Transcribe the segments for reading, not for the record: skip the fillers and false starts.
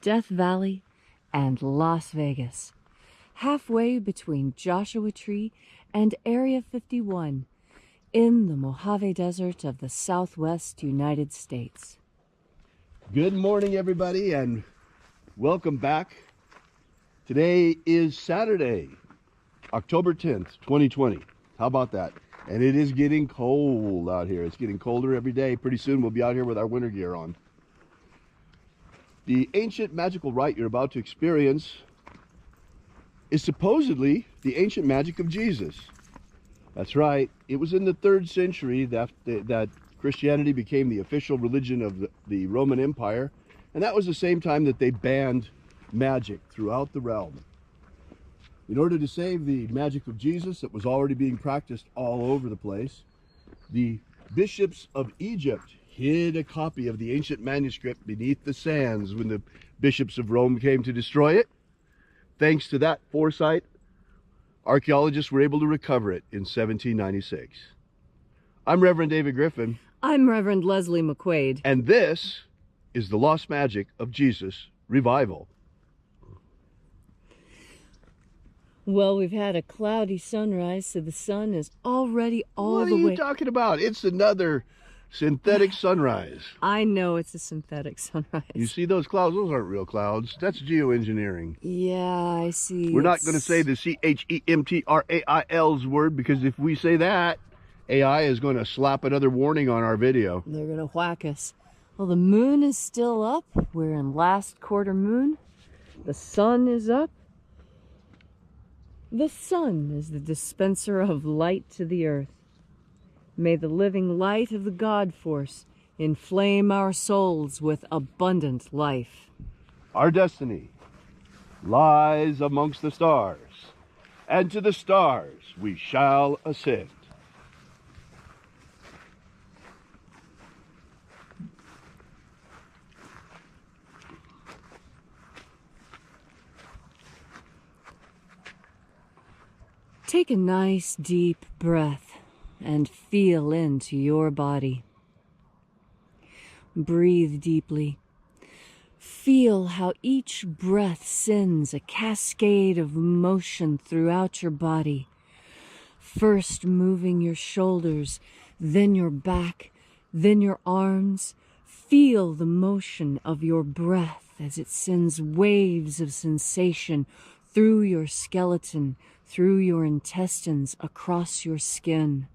Death Valley and Las Vegas, halfway between Joshua Tree and Area 51 in the Mojave Desert of the Southwest United States. Good morning, everybody, and welcome back. Today is Saturday, October 10th, 2020. How about that? And it is getting cold out here. It's getting colder every day. Pretty soon we'll be out here with our winter gear on. The ancient magical rite you're about to experience is supposedly the ancient magic of Jesus. That's right. It was in the 3rd century that Christianity became the official religion of the Roman Empire, and that was the same time that they banned magic throughout the realm. In order to save the magic of Jesus that was already being practiced all over the place, the bishops of Egypt hid a copy of the ancient manuscript beneath the sands when the bishops of Rome came to destroy it. Thanks to that foresight, archaeologists were able to recover it in 1796. I'm Reverend David Griffin. I'm Reverend Leslie McQuaid. And this is the Lost Magic of Jesus Revival. Well, we've had a cloudy sunrise, so the sun is already all the way... What are you talking about? It's another synthetic sunrise. I know it's a synthetic sunrise. You see those clouds? Those aren't real clouds. That's geoengineering. Yeah, I see. We're not going to say the CHEMTRAIL's word, because if we say that, AI is going to slap another warning on our video. They're going to whack us. Well, the moon is still up. We're in last quarter moon. The sun is up. The sun is the dispenser of light to the earth. May the living light of the God Force inflame our souls with abundant life. Our destiny lies amongst the stars, and to the stars we shall ascend. Take a nice deep breath and feel into your body. Breathe deeply. Feel how each breath sends a cascade of motion throughout your body. First moving your shoulders, then your back, then your arms. Feel the motion of your breath as it sends waves of sensation through your skeleton, through your intestines, across your skin.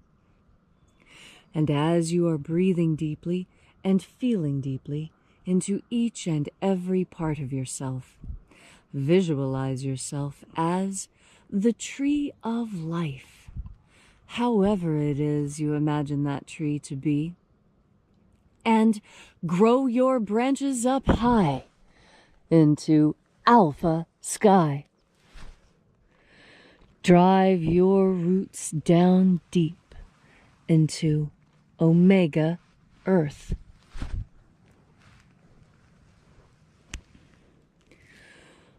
And as you are breathing deeply and feeling deeply into each and every part of yourself, visualize yourself as the tree of life, however it is you imagine that tree to be, and grow your branches up high into alpha sky. Drive your roots down deep into Omega Earth.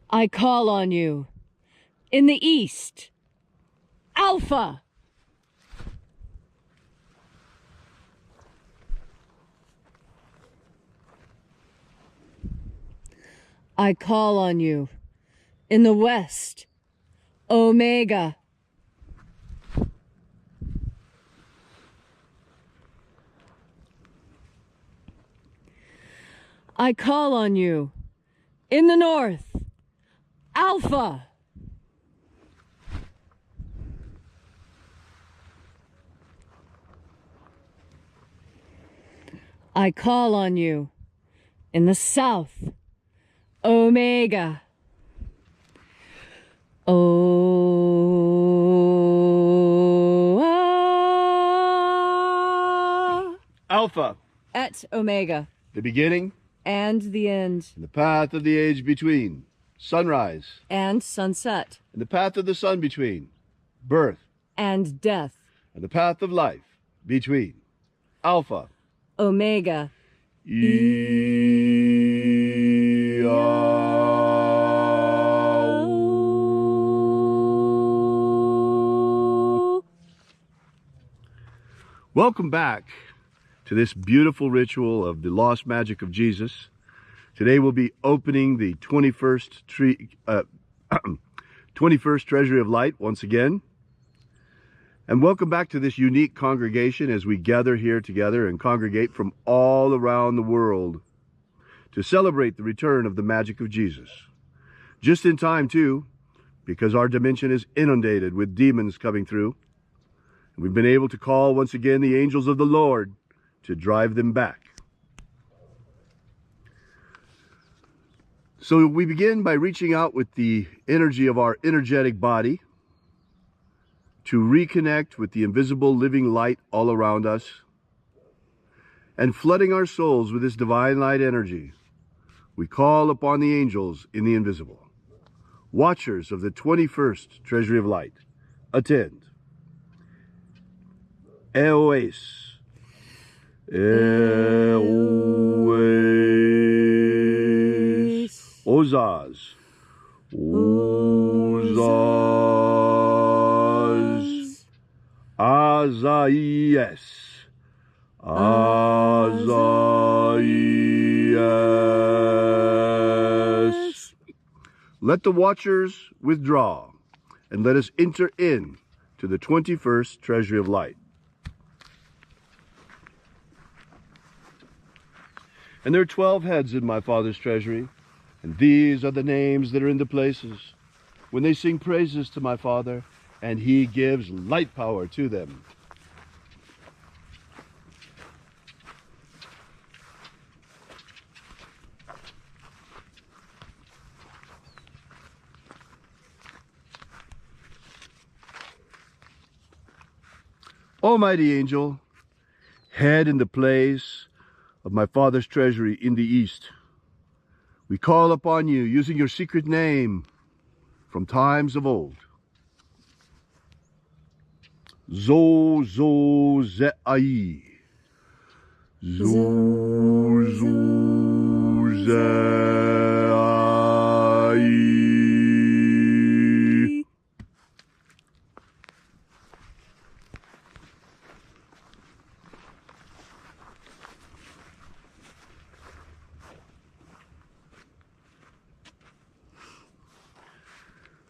I call on you in the east, Alpha. I call on you in the west, Omega. I call on you in the north, Alpha. I call on you in the south, Omega. Alpha. Et Omega. The beginning. And the end. And the path of the age between. Sunrise. And sunset. And the path of the sun between. Birth. And death. And the path of life between. Alpha. Omega. Welcome back to this beautiful ritual of the lost magic of Jesus. Today we'll be opening the 21st 21st Treasury of Light once again. And welcome back to this unique congregation as we gather here together and congregate from all around the world to celebrate the return of the magic of Jesus. Just in time too, because our dimension is inundated with demons coming through. And we've been able to call once again the angels of the Lord to drive them back. So we begin by reaching out with the energy of our energetic body to reconnect with the invisible living light all around us and flooding our souls with this divine light energy. We call upon the angels in the invisible, watchers of the 21st Treasury of Light. Attend. Eoes. Eoes. Ozaz. Ozaz. Azaies. Azaies. Let the watchers withdraw, and let us enter in to the 21st Treasury of Light. And there are 12 heads in my Father's treasury, and these are the names that are in the places when they sing praises to my Father, and he gives light power to them. Almighty angel, head in the place of my Father's treasury in the east, we call upon you using your secret name from times of old. Zo zo ze'ai. Zo zo ze'ai.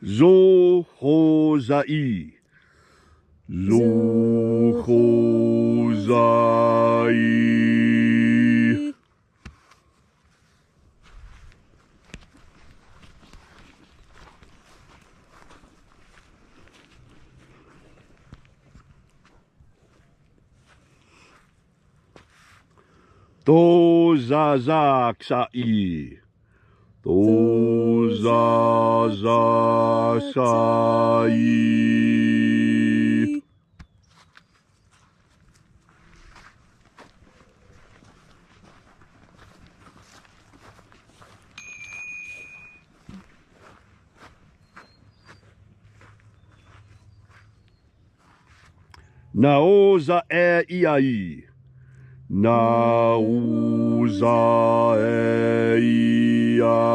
Zo ho zai. Zo ho zai. To za za ksai. To za za ksai. Naoza e iai. Naoza e iai.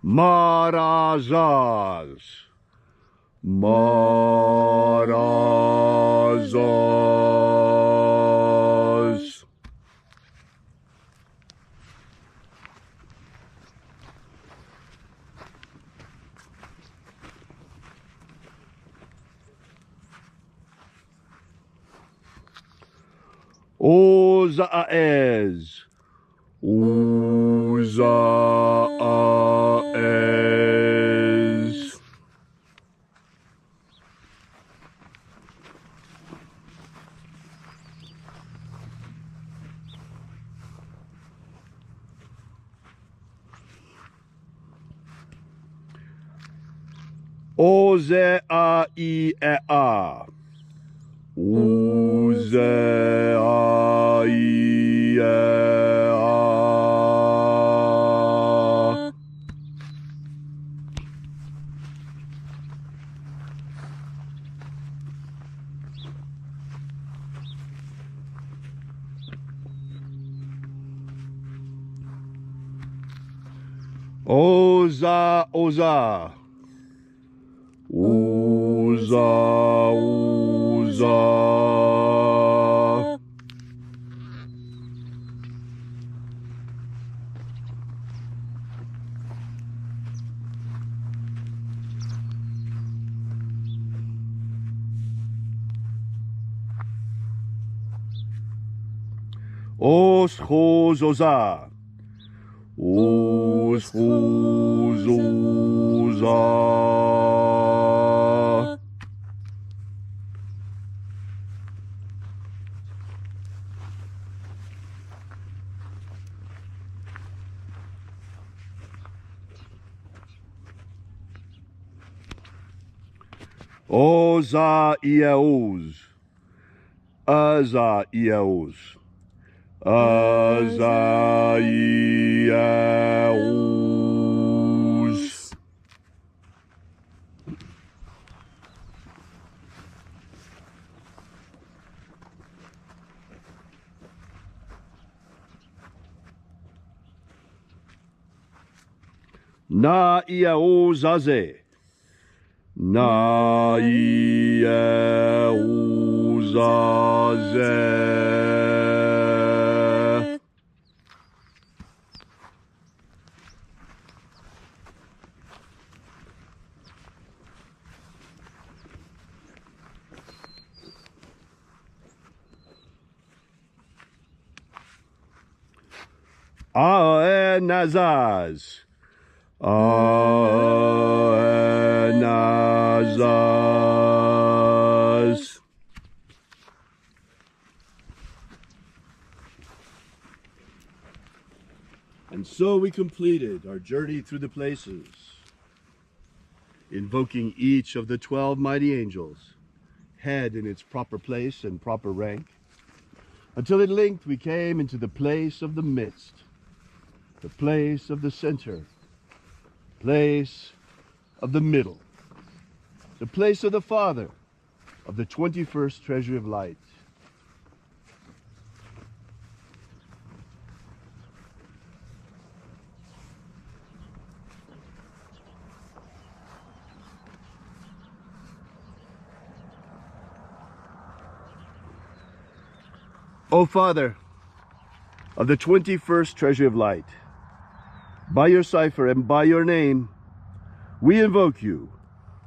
Marazaz. Marazaz. Ozaez. Ozaez. Oze a I e a. Oze a I e a. Oza, Oza. Oza, Oza. Os, Hos, Oza. Os, Hos, Oza. Oza, Iaos. Aza, Iaos. Aza, Iaos. Na, Iaos, Aze. Na, Iaos, Aze. Aenazaz. Aenazaz. And so we completed our journey through the places, invoking each of the 12 mighty angels, head in its proper place and proper rank, until at length we came into the place of the midst, the place of the center, place of the middle, the place of the Father, of the 21st treasury of light. O Father, of the 21st treasury of light, by your cipher and by your name, we invoke you,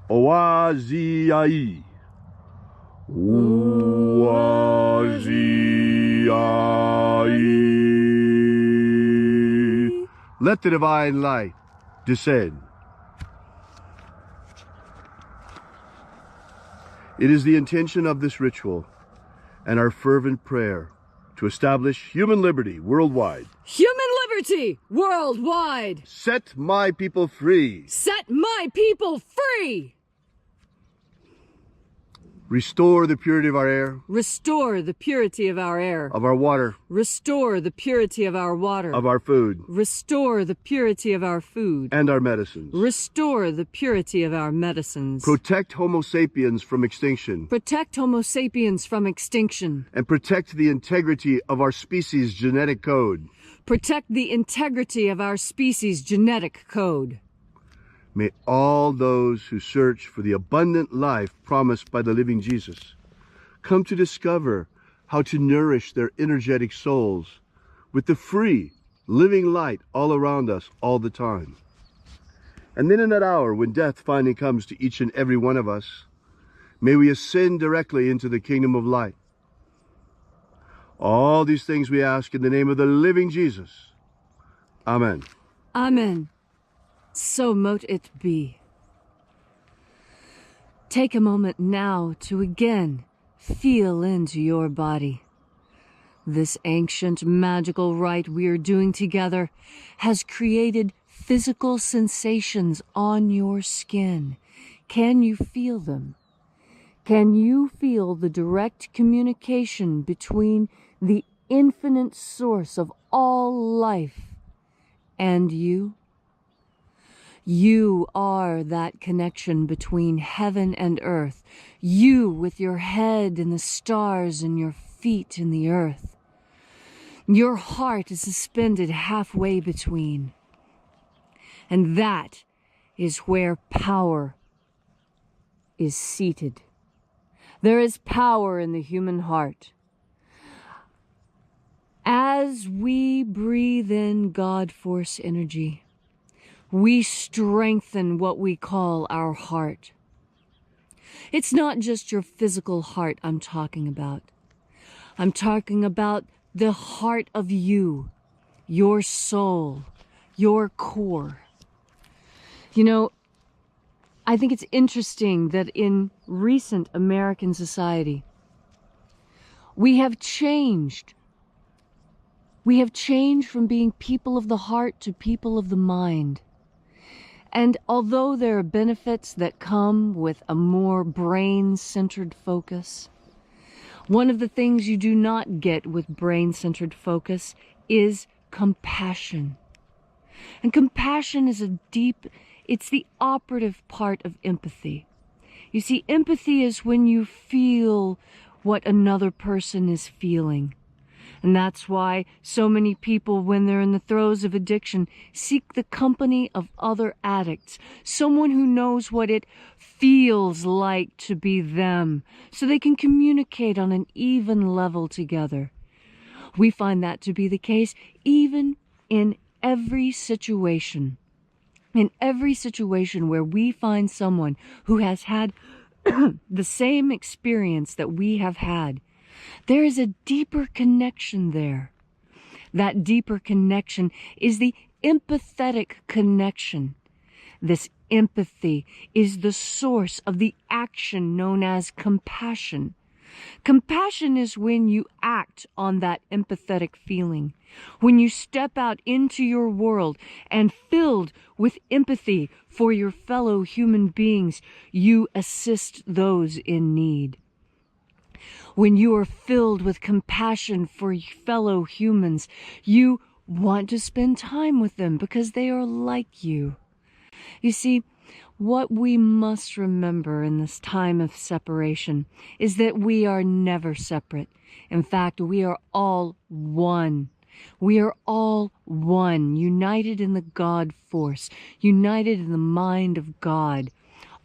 Oaziai. Oaziai. Let the divine light descend. It is the intention of this ritual and our fervent prayer to establish human liberty worldwide. Human liberty worldwide! Set my people free. Set my people free! Restore the purity of our air, Restore the purity of our air. of our water, Restore the purity of our water. of our food, Restore the purity of our food. and our medicines. Restore the purity of our medicines. Protect Homo sapiens from extinction, Protect Homo sapiens from extinction. and protect the integrity of our species' genetic code. Protect the integrity of our species' genetic code. May all those who search for the abundant life promised by the living Jesus come to discover how to nourish their energetic souls with the free, living light all around us all the time. And then in that hour when death finally comes to each and every one of us, may we ascend directly into the kingdom of light. All these things we ask in the name of the living Jesus. Amen. Amen. So mote it be. Take a moment now to again feel into your body. This ancient magical rite we are doing together has created physical sensations on your skin. Can you feel them? Can you feel the direct communication between the infinite source of all life and you? You are that connection between heaven and earth. You with your head in the stars and your feet in the earth. Your heart is suspended halfway between. And that is where power is seated. There is power in the human heart. As we breathe in God Force energy, we strengthen what we call our heart. It's not just your physical heart I'm talking about. I'm talking about the heart of you, your soul, your core. You know, I think it's interesting that in recent American society, we have changed. We have changed from being people of the heart to people of the mind. And although there are benefits that come with a more brain-centered focus, one of the things you do not get with brain-centered focus is compassion. And compassion is it's the operative part of empathy. You see, empathy is when you feel what another person is feeling. And that's why so many people, when they're in the throes of addiction, seek the company of other addicts, someone who knows what it feels like to be them, so they can communicate on an even level together. We find that to be the case even in every situation. In every situation where we find someone who has had the same experience that we have had, there is a deeper connection there. That deeper connection is the empathetic connection. This empathy is the source of the action known as compassion. Compassion is when you act on that empathetic feeling, when you step out into your world and filled with empathy for your fellow human beings, you assist those in need. When you are filled with compassion for fellow humans, you want to spend time with them because they are like you. You see, what we must remember in this time of separation is that we are never separate. In fact, we are all one. We are all one, united in the God force, united in the mind of God.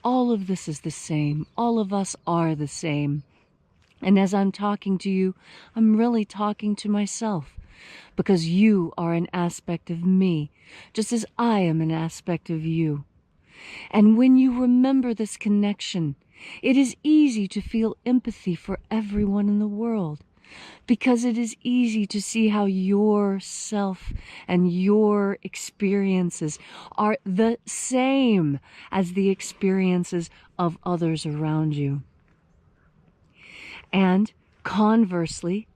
All of this is the same. All of us are the same. And as I'm talking to you, I'm really talking to myself, because you are an aspect of me, just as I am an aspect of you. And when you remember this connection, it is easy to feel empathy for everyone in the world, because it is easy to see how yourself and your experiences are the same as the experiences of others around you. And conversely,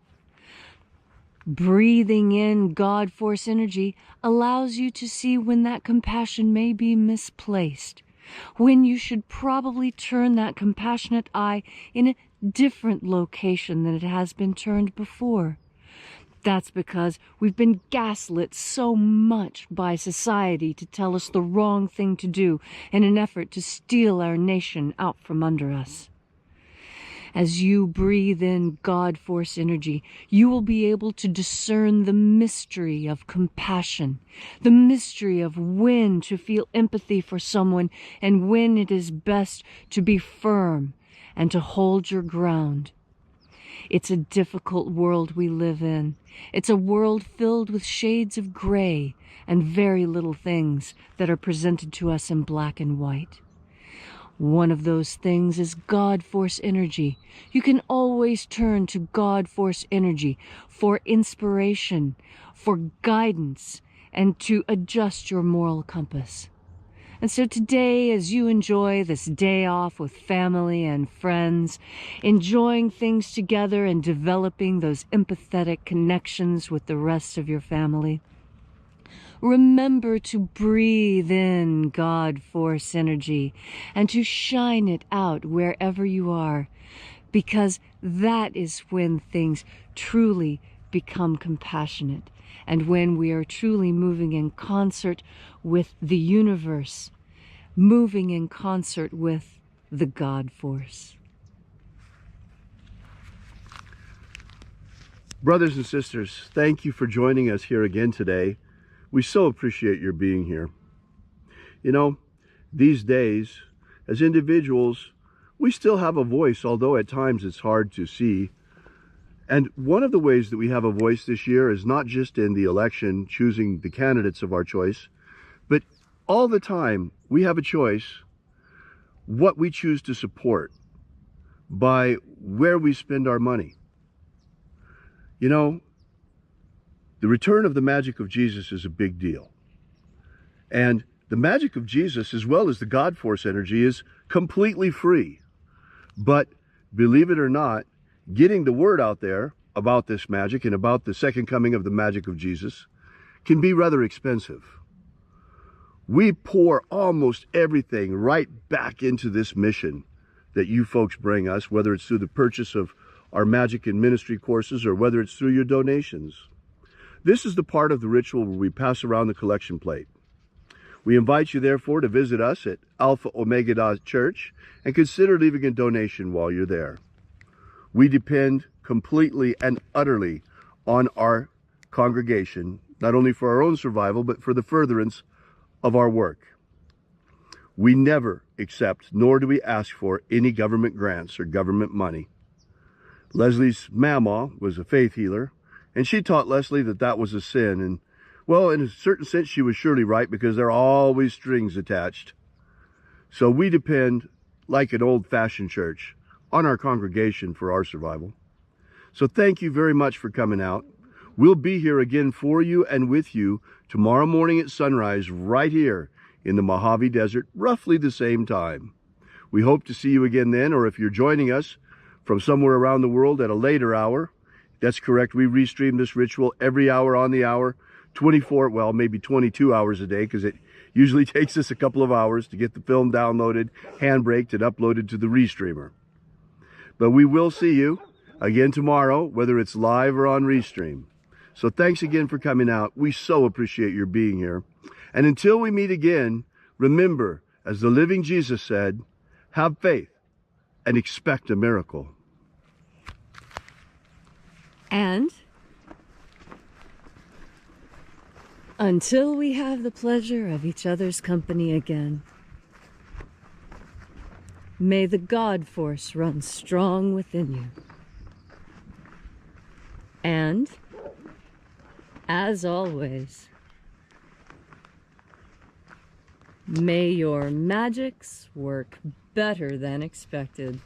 breathing in God force energy allows you to see when that compassion may be misplaced, when you should probably turn that compassionate eye in a different location than it has been turned before. That's because we've been gaslit so much by society to tell us the wrong thing to do in an effort to steal our nation out from under us. As you breathe in God force energy, you will be able to discern the mystery of compassion, the mystery of when to feel empathy for someone and when it is best to be firm and to hold your ground. It's a difficult world we live in. It's a world filled with shades of gray and very little things that are presented to us in black and white. One of those things is God force energy. You can always turn to God force energy for inspiration, for guidance, and to adjust your moral compass. And so today, as you enjoy this day off with family and friends, enjoying things together and developing those empathetic connections with the rest of your family, remember to breathe in God force energy and to shine it out wherever you are, because that is when things truly become compassionate and when we are truly moving in concert with the universe, moving in concert with the God force. Brothers and sisters, thank you for joining us here again today. We so appreciate your being here. You know, these days, as individuals, we still have a voice, although at times it's hard to see. And one of the ways that we have a voice this year is not just in the election, choosing the candidates of our choice, but all the time we have a choice what we choose to support by where we spend our money. You know, the return of the Magick of Jesus is a big deal. And the Magick of Jesus, as well as the God Force energy, is completely free. But believe it or not, getting the word out there about this magic and about the second coming of the Magick of Jesus can be rather expensive. We pour almost everything right back into this mission that you folks bring us, whether it's through the purchase of our magic and ministry courses or whether it's through your donations. This is the part of the ritual where we pass around the collection plate. We invite you, therefore, to visit us at Alpha Omega Church and consider leaving a donation while you're there. We depend completely and utterly on our congregation, not only for our own survival, but for the furtherance of our work. We never accept, nor do we ask for, any government grants or government money. Leslie's mama was a faith healer, and she taught Leslie that that was a sin. And, well, in a certain sense, she was surely right, because there are always strings attached. So we depend, like an old-fashioned church, on our congregation for our survival. So thank you very much for coming out. We'll be here again for you and with you tomorrow morning at sunrise, right here in the Mojave Desert, roughly the same time. We hope to see you again then, or if you're joining us from somewhere around the world at a later hour, that's correct. We restream this ritual every hour on the hour, 24, well, maybe 22 hours a day, because it usually takes us a couple of hours to get the film downloaded, handbraked, and uploaded to the Restreamer. But we will see you again tomorrow, whether it's live or on Restream. So thanks again for coming out. We so appreciate your being here. And until we meet again, remember, as the living Jesus said, have faith and expect a miracle. And until we have the pleasure of each other's company again, may the God Force run strong within you. And, as always, may your magics work better than expected.